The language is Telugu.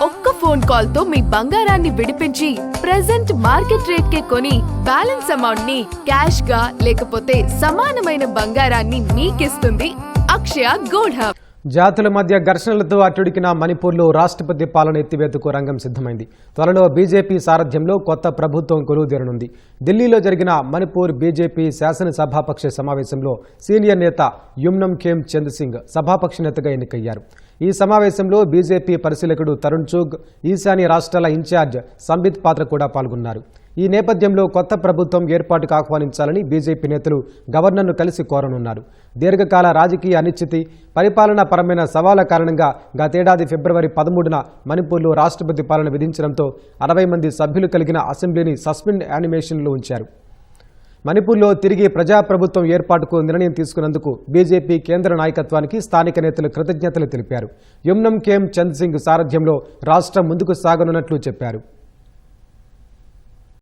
ఒక్క ఫోన్ కాల్ తో మీ బంగారాన్ని విడిపించి ప్రెజెంట్ మార్కెట్ రేట్ కే కొని బ్యాలెన్స్ అమౌంట్ ని క్యాష్ గా లేకపోతే సమానమైన బంగారాన్ని మీకిస్తుంది అక్షయ గోల్డ్ హబ్. జాతుల మధ్య ఘర్షణలతో అట్టుడికిన మణిపూర్లో రాష్ట్రపతి పాలన ఎత్తివేతకు రంగం సిద్ధమైంది. త్వరలో బీజేపీ సారథ్యంలో కొత్త ప్రభుత్వం కొలువుదీరనుంది. ఢిల్లీలో జరిగిన మణిపూర్ బీజేపీ శాసనసభాపక్ష సమావేశంలో సీనియర్ నేత యుమ్నం ఖేమ్ చంద్ సింగ్ సభాపక్ష నేతగా ఎన్నికయ్యారు. ఈ సమావేశంలో బీజేపీ పరిశీలకుడు తరుణ్ చుగ్, ఈశాన్య రాష్ట్రాల ఇన్ఛార్జ్ సంబిత్ పాత్ర కూడా పాల్గొన్నారు. ఈ నేపథ్యంలో కొత్త ప్రభుత్వం ఏర్పాటుకు ఆహ్వానించాలని బీజేపీ నేతలు గవర్నర్ను కలిసి కోరనున్నారు. దీర్ఘకాల రాజకీయ అనిశ్చితి, పరిపాలనా పరమైన సవాళ్ల కారణంగా గతేడాది ఫిబ్రవరి 13న మణిపూర్లో రాష్ట్రపతి పాలన విధించడంతో 60 మంది సభ్యులు కలిగిన అసెంబ్లీని సస్పెండ్ యానిమేషన్లో ఉంచారు. మణిపూర్లో తిరిగి ప్రజాప్రభుత్వం ఏర్పాటుకు నిర్ణయం తీసుకున్నందుకు బీజేపీ కేంద్ర నాయకత్వానికి స్థానిక నేతలు కృతజ్ఞతలు తెలిపారు. యుమ్నం ఖేమ్ చంద్ సింగ్ సారథ్యంలో రాష్ట్రం ముందుకు సాగనున్నట్లు చెప్పారు.